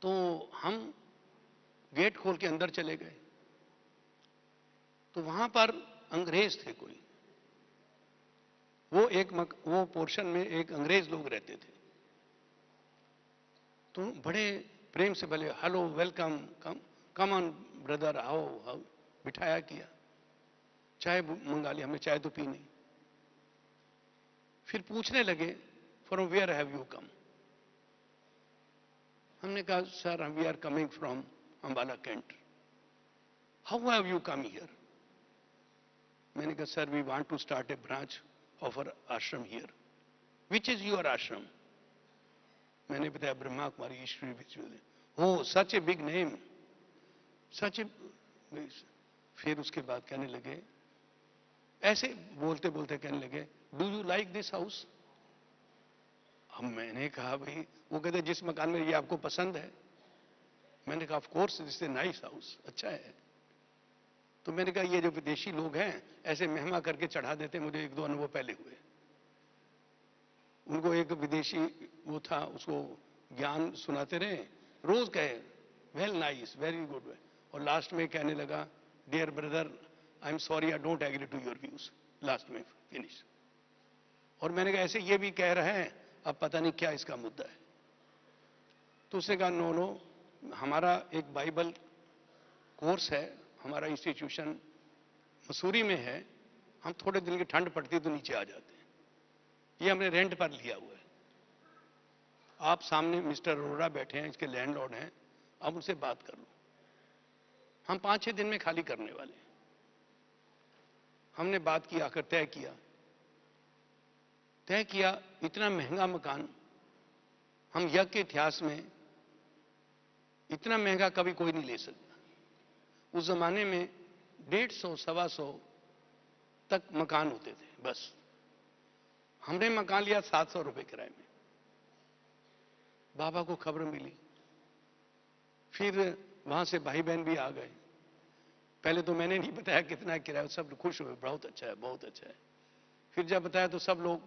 तो हम गेट खोल के अंदर चले गए। तो वहां पर अंग्रेज थे कोई, वो पोर्शन में एक अंग्रेज लोग रहते थे। तो बड़े प्रेम से बोले, hello, welcome, come on brother, आओ आओ, बिठाया, किया, चाय मंगा लिया। हमने चाय तो पी नहीं। फिर पूछने लगे, from where have you come? हमने कहा, sir we are coming from Ambala cantt. How have you come here? मैंने कहा, sir we want to start a branch of our ashram here. Which is your ashram? मैंने बताया ब्रह्मा कुमारी ईश्वरी विश्वविद्यालय। हो सच ए बिग नेम, सच ए। फिर उसके बाद कहने लगे, ऐसे बोलते बोलते कहने लगे, do you like this house? अब मैंने कहा भाई, वो कहते जिस मकान में ये आपको पसंद है? मैंने कहा of course this is nice house, अच्छा है। तो मैंने कहा ये जो विदेशी लोग हैं ऐसे मेहमा करके चढ़ा देते, मुझे एक दो अनुभव पहले हुए। उनको एक विदेशी वो था, उसको ज्ञान सुनाते रहे, रोज कहे वेल नाइस, वेरी गुड, और लास्ट में कहने लगा, dear brother I am sorry I don't agree to your views, last में फिनिश। और मैंने कहा ऐसे ये भी कह रहे हैं, अब पता नहीं क्या इसका मुद्दा है। तो उसने कहा नो नो, हमारा एक बाइबल कोर्स है, हमारा इंस्टीट्यूशन मसूरी में है, हम थोड़े दिन की ठंड पड़ती है तो नीचे आ जाते हैं, ये हमने रेंट पर लिया हुआ है। आप सामने मिस्टर अरोड़ा बैठे हैं, इसके लैंडलॉर्ड हैं, आप उनसे बात कर लो, हम 5-6 दिन में खाली करने वाले हैं। हमने बात की, आकर तय किया, इतना महंगा मकान, हम यज्ञ के इतिहास में इतना महंगा कभी कोई नहीं ले सकता। उस जमाने में 150-125 तक मकान होते थे बस। हमने मकान लिया 700 रुपए किराए में। बाबा को खबर मिली, फिर वहां से भाई बहन भी आ गए। पहले तो मैंने नहीं बताया कितना किराया, सब खुश हुए, बहुत अच्छा है, बहुत अच्छा है। फिर जब बताया तो सब लोग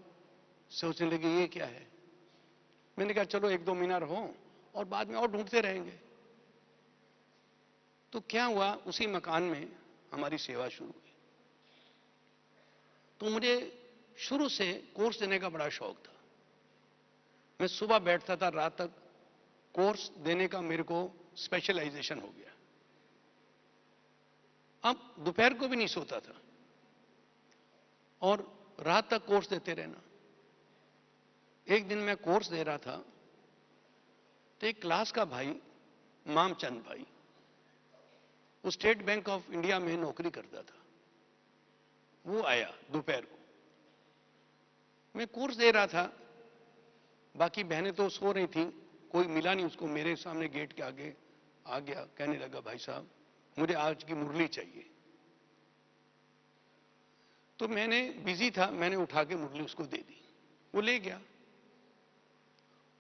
सोचने लगे ये क्या है। मैंने कहा चलो 1-2 महीना रहो और बाद में और ढूंढते रहेंगे। तो क्या हुआ, उसी मकान में हमारी सेवा शुरू हुई। तो मुझे शुरू से कोर्स देने का बड़ा शौक था। मैं सुबह बैठता था, रात तक कोर्स देने का मेरे को स्पेशलाइजेशन हो गया। अब दोपहर को भी नहीं सोता था और रात तक कोर्स देते रहना। एक दिन मैं कोर्स दे रहा था तो एक क्लास का भाई, मामचंद भाई, वो स्टेट बैंक ऑफ इंडिया में नौकरी करता था, वो आया दोपहर को। मैं कोर्स दे रहा था, बाकी बहनें तो सो रही थी, कोई मिला नहीं उसको। मेरे सामने गेट के आगे आ गया, कहने लगा भाई साहब मुझे आज की मुरली चाहिए। तो मैंने बिजी था, मैंने उठा के मुरली उसको दे दी, वो ले गया।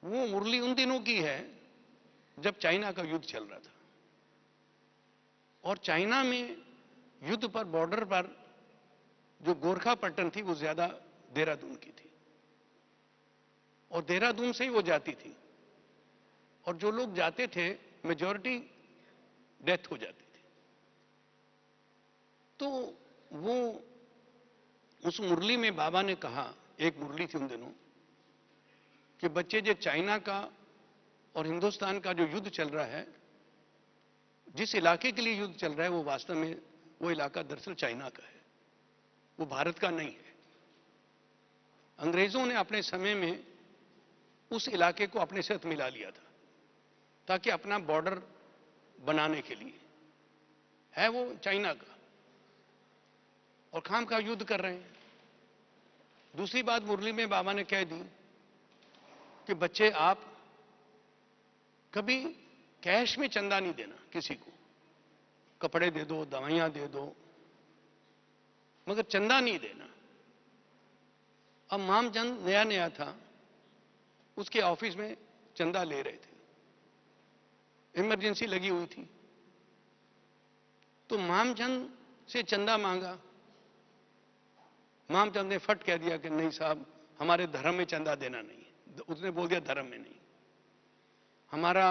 वो मुरली उन दिनों की है जब चाइना का युद्ध चल रहा था, और चाइना में युद्ध पर, बॉर्डर पर जो गोरखापट्टन थी वो ज्यादा देहरादून की थी, और देहरादून से ही वो जाती थी, और जो लोग जाते थे मेजॉरिटी डेथ हो जाती थी। तो वो उस मुरली में बाबा ने कहा, एक मुरली थी उन दिनों, कि बच्चे जो चाइना का और हिंदुस्तान का जो युद्ध चल रहा है, जिस इलाके के लिए युद्ध चल रहा है वो वास्तव में वो इलाका दरअसल चाइना का है, वो भारत का नहीं है। अंग्रेजों ने अपने समय में उस इलाके को अपने साथ मिला लिया था ताकि अपना बॉर्डर बनाने के लिए, है वो चाइना का, और खाम खा युद्ध कर रहे हैं। दूसरी बात मुरली में बाबा ने कह दी कि बच्चे आप कभी कैश में चंदा नहीं देना किसी को, कपड़े दे दो, दवाइयां दे दो, मगर चंदा नहीं देना। अब मामचंद नया नया था, उसके ऑफिस में चंदा ले रहे थे, इमरजेंसी लगी हुई थी, तो मामचंद से चंदा मांगा। मामचंद ने फट कह दिया कि नहीं साहब, हमारे धर्म में चंदा देना नहीं है। उसने बोल दिया धर्म में नहीं, हमारा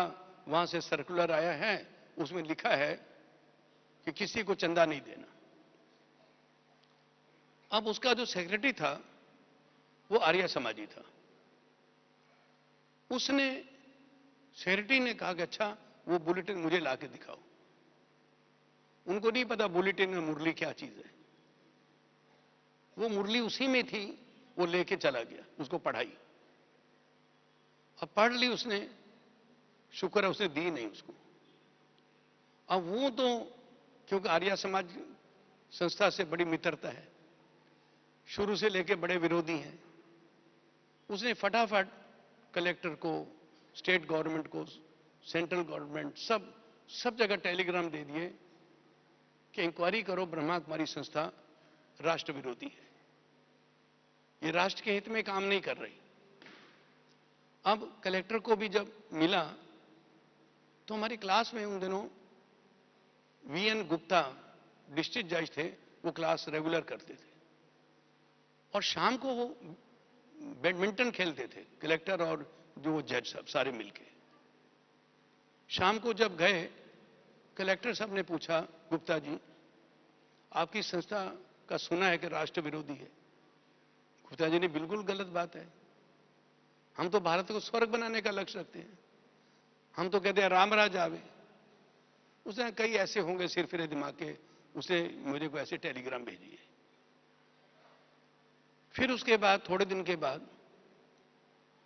वहां से सर्कुलर आया है, उसमें लिखा है कि किसी को चंदा नहीं देना। अब उसका जो सेक्रेटरी था वो आर्य समाजी था, उसने, सेक्रेटरी ने कहा कि अच्छा वो बुलेटिन मुझे लाके दिखाओ। उनको नहीं पता बुलेटिन में मुरली क्या चीज है। वो मुरली उसी में थी, वो लेके चला गया, उसको पढ़ाई। अब पढ़ ली उसने, शुक्र है उसने दी नहीं उसको। अब वो तो क्योंकि आर्य समाज संस्था से बड़ी मित्रता है, शुरू से लेके बड़े विरोधी हैं, उसने फटाफट कलेक्टर को, स्टेट गवर्नमेंट को, सेंट्रल गवर्नमेंट, सब सब जगह टेलीग्राम दे दिए कि इंक्वायरी करो, ब्रह्मा कुमारी संस्था राष्ट्र विरोधी है, ये राष्ट्र के हित में काम नहीं कर रही। अब कलेक्टर को भी जब मिला तो हमारी क्लास में उन दिनों वीएन गुप्ता डिस्ट्रिक्ट जज थे, वो क्लास रेगुलर करते थे और शाम को वो बैडमिंटन खेलते थे, कलेक्टर और जो जज साहब सारे मिलके। शाम को जब गए, कलेक्टर साहब ने पूछा, गुप्ता जी आपकी संस्था का सुना है कि राष्ट्र विरोधी है। गुप्ता जी ने, बिल्कुल गलत बात है, हम तो भारत को स्वर्ग बनाने का लक्ष्य रखते हैं, हम तो कहते हैं राम राज आवे। उसने कई ऐसे होंगे सिर फिरे दिमाग के, उसने मुझे को ऐसे टेलीग्राम भेजी है। फिर उसके बाद थोड़े दिन के बाद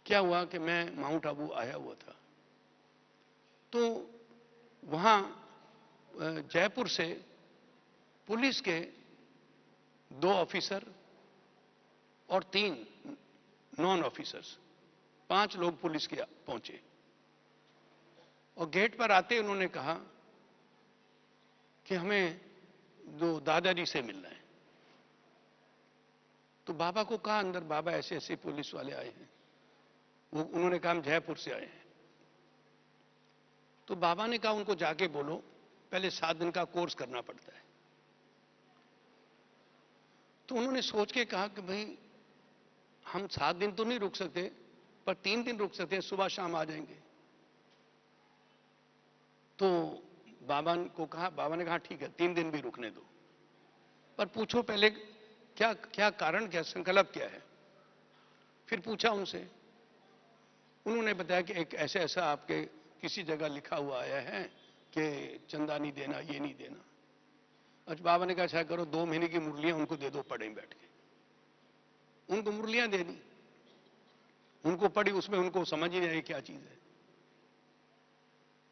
क्या हुआ कि मैं माउंट आबू आया हुआ था, तो वहां जयपुर से पुलिस के 2 ऑफिसर और 3 नॉन ऑफिसर्स, 5 लोग पुलिस के पहुंचे और गेट पर आते उन्होंने कहा कि हमें दो दादाजी से मिलना है। तो बाबा को कहा अंदर, बाबा ऐसे ऐसे पुलिस वाले आए हैं। वो उन्होंने कहा हम जयपुर से आए हैं। तो बाबा ने कहा उनको जाके बोलो पहले 7 दिन का कोर्स करना पड़ता है। तो उन्होंने सोच के कहा कि भाई हम 7 दिन तो नहीं रुक सकते, पर 3 दिन रुक सकते हैं, सुबह शाम आ जाएंगे। तो बाबा को कहा, बाबा ने कहा ठीक है 3 दिन भी रुकने दो, पर पूछो पहले क्या क्या कारण, क्या संकल्प क्या है। फिर पूछा उनसे, उन्होंने बताया कि एक ऐसा ऐसा आपके किसी जगह लिखा हुआ आया है कि चंदा नहीं देना, ये नहीं देना। अच्छा, बाबा ने कहा अच्छा करो, 2 महीने की मुरलियां उनको दे दो, पढ़े बैठ के। उनको मुरलियां दे दी, उनको पढ़ी, उसमें उनको समझ ही नहीं आई क्या चीज है।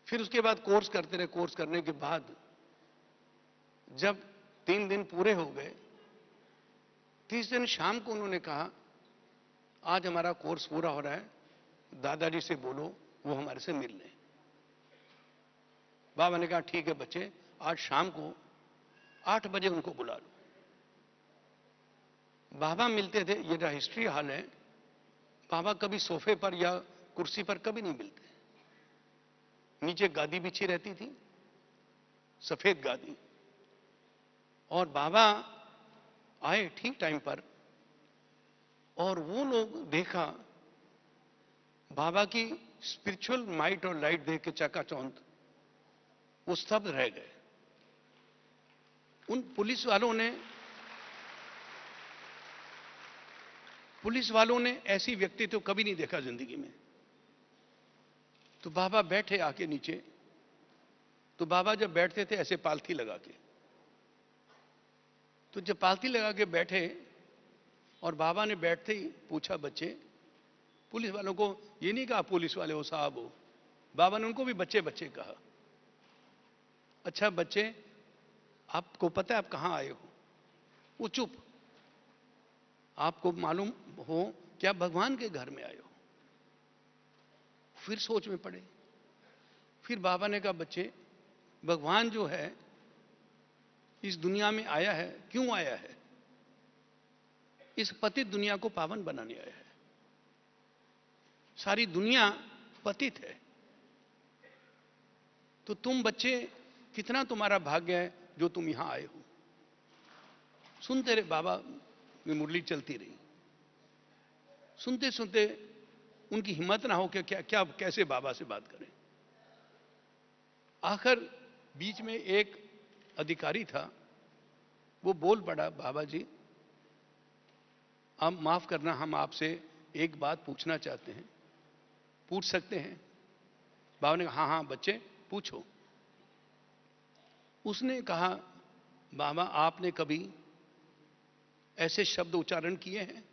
फिर उसके बाद कोर्स करते रहे। कोर्स करने के बाद जब 3 दिन पूरे हो गए, 30 दिन शाम को उन्होंने कहा आज हमारा कोर्स पूरा हो रहा है, दादाजी से बोलो वो हमारे से मिल लें। बाबा ने कहा ठीक है बच्चे, आज शाम को 8 बजे उनको बुला लो। बाबा मिलते थे, ये जो हिस्ट्री हाल है, बाबा कभी सोफे पर या कुर्सी पर कभी नहीं मिलते, नीचे गादी बिछी रहती थी, सफेद गादी, और बाबा आए ठीक टाइम पर। और वो लोग देखा, बाबा की स्पिरिचुअल माइट और लाइट देख के चकाचौंध, वो स्तब्ध रह गए। उन पुलिस वालों ने ऐसी व्यक्तित्व कभी नहीं देखा जिंदगी में। तो बाबा बैठे आके नीचे, तो बाबा जब बैठते थे ऐसे पालथी लगा के, तो जब पालथी लगा के बैठे और बाबा ने बैठते ही पूछा, बच्चे, पुलिस वालों को ये नहीं कहा पुलिस वाले हो साहब हो, बाबा ने उनको भी बच्चे बच्चे कहा। अच्छा बच्चे, आपको पता है आप कहां आए हो? वो चुप। आपको मालूम हो क्या भगवान के घर में आए हो? फिर सोच में पड़े। फिर बाबा ने कहा बच्चे, भगवान जो है इस दुनिया में आया है, क्यों आया है? इस पतित दुनिया को पावन बनाने आया है। सारी दुनिया पतित है, तो तुम बच्चे कितना तुम्हारा भाग्य है जो तुम यहां आए हो। सुनते रहे, बाबा में मुरली चलती रही। सुनते सुनते उनकी हिम्मत ना हो कि क्या क्या कैसे बाबा से बात करें। आखिर बीच में एक अधिकारी था, वो बोल पड़ा, बाबा जी आप माफ करना, हम आपसे एक बात पूछना चाहते हैं, पूछ सकते हैं? बाबा ने कहा हाँ हाँ बच्चे पूछो। उसने कहा, बाबा आपने कभी ऐसे शब्द उच्चारण किए हैं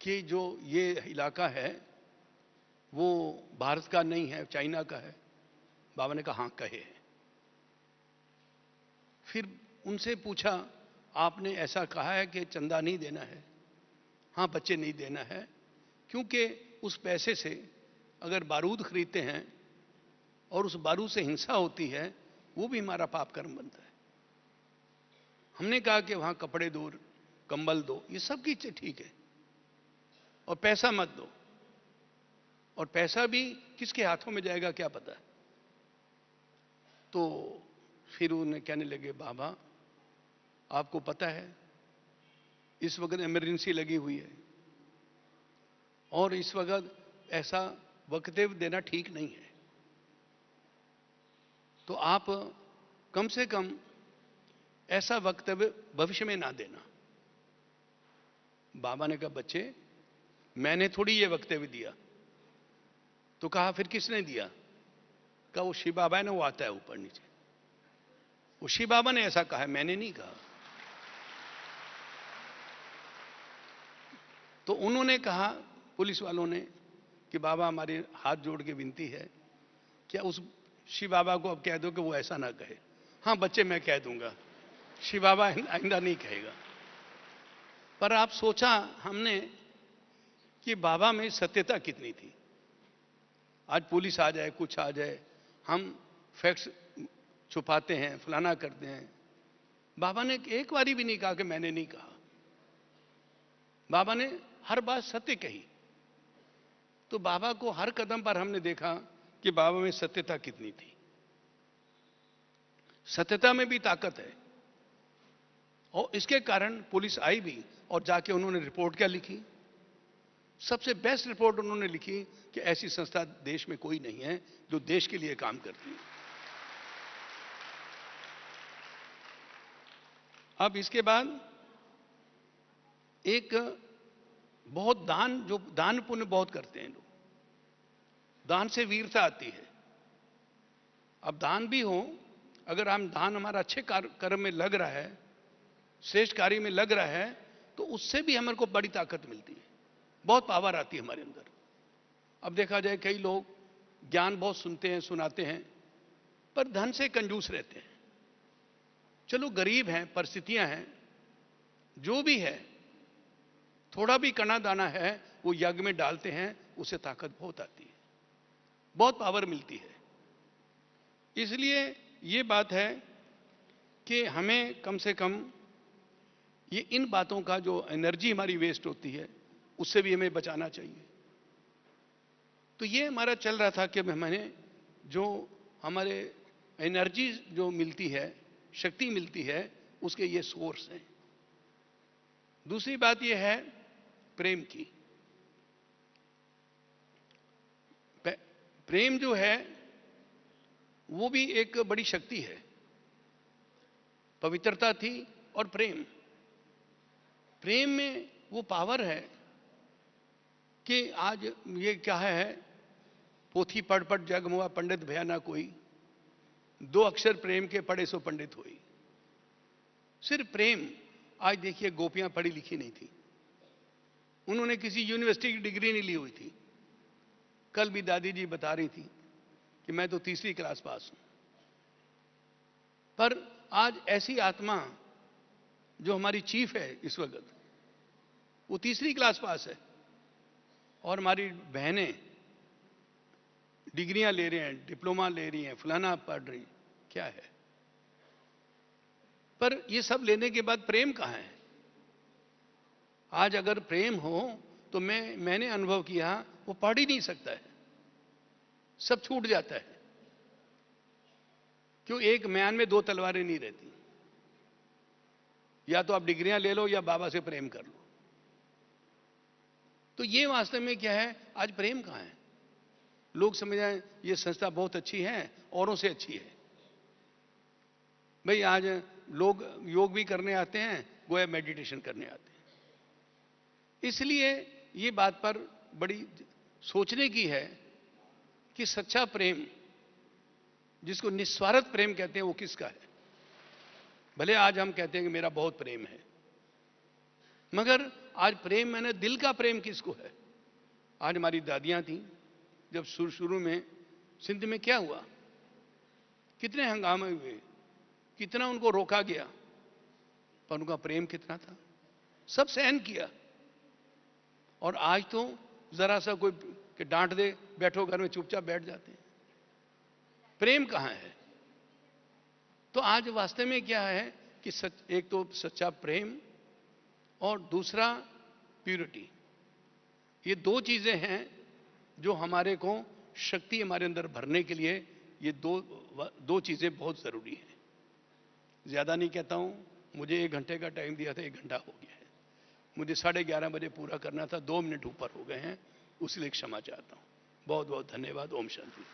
कि जो ये इलाका है वो भारत का नहीं है, चाइना का है? बाबा ने कहा हाँ कहे हैं। फिर उनसे पूछा, आपने ऐसा कहा है कि चंदा नहीं देना है? हाँ बच्चे नहीं देना है, क्योंकि उस पैसे से अगर बारूद खरीदते हैं और उस बारूद से हिंसा होती है, वो भी हमारा पाप कर्म बनता है। हमने कहा कि वहां कपड़े दो, कंबल दो, ये सब की ठीक है, और पैसा मत दो। और पैसा भी किसके हाथों में जाएगा क्या पता है। तो फिर उन्हें कहने लगे, बाबा आपको पता है इस वक्त इमरजेंसी लगी हुई है और इस वक्त ऐसा वक्तव्य देना ठीक नहीं है, तो आप कम से कम ऐसा वक्तव्य भविष्य में ना देना। बाबा ने कहा, बच्चे मैंने थोड़ी ये वक्तव्य दिया। तो कहा, फिर किसने दिया? कहा, वो शिव बाबा है ना, वो आता है ऊपर नीचे, वो शिव बाबा ने ऐसा कहा है, मैंने नहीं कहा। तो उन्होंने कहा, पुलिस वालों ने, कि बाबा हमारे हाथ जोड़ के विनती है, क्या उस शिव बाबा को अब कह दो कि वो ऐसा ना कहे। हाँ बच्चे, मैं कह दूंगा, शिव बाबा आइंदा नहीं कहेगा। पर आप सोचा हमने कि बाबा में सत्यता कितनी थी। आज पुलिस आ जाए, कुछ आ जाए, हम फैक्ट्स छुपाते हैं, फलाना करते हैं। बाबा ने एक बारी भी नहीं कहा कि मैंने नहीं कहा। बाबा ने हर बात सत्य कही। तो बाबा को हर कदम पर हमने देखा कि बाबा में सत्यता कितनी थी। सत्यता में भी ताकत है। और इसके कारण पुलिस आई भी और जाके उन्होंने रिपोर्ट क्या लिखी? सबसे बेस्ट रिपोर्ट उन्होंने लिखी कि ऐसी संस्था देश में कोई नहीं है जो देश के लिए काम करती है। अब इसके बाद एक बहुत जो दान पुण्य बहुत करते हैं लोग, दान से वीरता आती है। अब दान भी हो, अगर हम दान हमारा अच्छे कर्म में लग रहा है, श्रेष्ठ कार्य में लग रहा है, तो उससे भी हमारे को बड़ी ताकत मिलती है, बहुत पावर आती है हमारे अंदर। अब देखा जाए, कई लोग ज्ञान बहुत सुनते हैं, सुनाते हैं, पर धन से कंजूस रहते हैं। चलो गरीब हैं, परिस्थितियां हैं, जो भी है, थोड़ा भी कणा दाना है वो यज्ञ में डालते हैं, उससे ताकत बहुत आती है, बहुत पावर मिलती है। इसलिए ये बात है कि हमें कम से कम ये इन बातों का, जो एनर्जी हमारी वेस्ट होती है, उससे भी हमें बचाना चाहिए। तो ये हमारा चल रहा था कि मैंने जो हमारे एनर्जी जो मिलती है, शक्ति मिलती है, उसके ये सोर्स हैं। दूसरी बात ये है प्रेम की। प्रेम जो है वो भी एक बड़ी शक्ति है। पवित्रता थी और प्रेम में वो पावर है कि आज ये क्या है, पोथी पढ़ पढ़ जग मुआ पंडित भया ना कोई, 2 अक्षर प्रेम के पढ़े सो पंडित होई। सिर्फ प्रेम। आज देखिए, गोपियां पढ़ी लिखी नहीं थी, उन्होंने किसी यूनिवर्सिटी की डिग्री नहीं ली हुई थी। कल भी दादी जी बता रही थी कि मैं तो 3री क्लास पास हूं। पर आज ऐसी आत्मा जो हमारी चीफ है इस वक्त, वो 3री क्लास पास है, और हमारी बहनें डिग्रियां ले रहे हैं, डिप्लोमा ले रही हैं, फलाना पढ़ रही, क्या है। पर ये सब लेने के बाद प्रेम कहां है? आज अगर प्रेम हो तो मैंने अनुभव किया, वो पढ़ ही नहीं सकता है, सब छूट जाता है। क्यों? एक म्यान में 2 तलवारें नहीं रहती। या तो आप डिग्रियां ले लो या बाबा से प्रेम कर लो। तो ये वास्तव में क्या है, आज प्रेम कहां है? लोग समझ रहे हैं ये संस्था बहुत अच्छी है, औरों से अच्छी है। भाई आज लोग योग भी करने आते हैं, गोया मेडिटेशन करने आते हैं। इसलिए ये बात पर बड़ी सोचने की है कि सच्चा प्रेम, जिसको निस्वार्थ प्रेम कहते हैं, वो किसका है। भले आज हम कहते हैं कि मेरा बहुत प्रेम है, मगर आज प्रेम मैंने दिल का प्रेम किसको है? आज हमारी दादियां थी, जब शुरू में सिंध में क्या हुआ, कितने हंगामे हुए, कितना उनको रोका गया, पर उनका प्रेम कितना था, सब सहन किया। और आज तो जरा सा कोई कि डांट दे, बैठो घर में, चुपचाप बैठ जाते हैं। प्रेम कहां है? तो आज वास्तव में क्या है कि एक तो सच्चा प्रेम और दूसरा प्यूरिटी, ये दो चीजें हैं जो हमारे को शक्ति हमारे अंदर भरने के लिए, ये दो चीजें बहुत जरूरी हैं। ज्यादा नहीं कहता हूं, मुझे 1 घंटे का टाइम दिया था, 1 घंटा हो गया है। मुझे 11:30 बजे पूरा करना था, 2 मिनट ऊपर हो गए हैं, उसलिए क्षमा चाहता हूं। बहुत बहुत धन्यवाद। ओम शांति।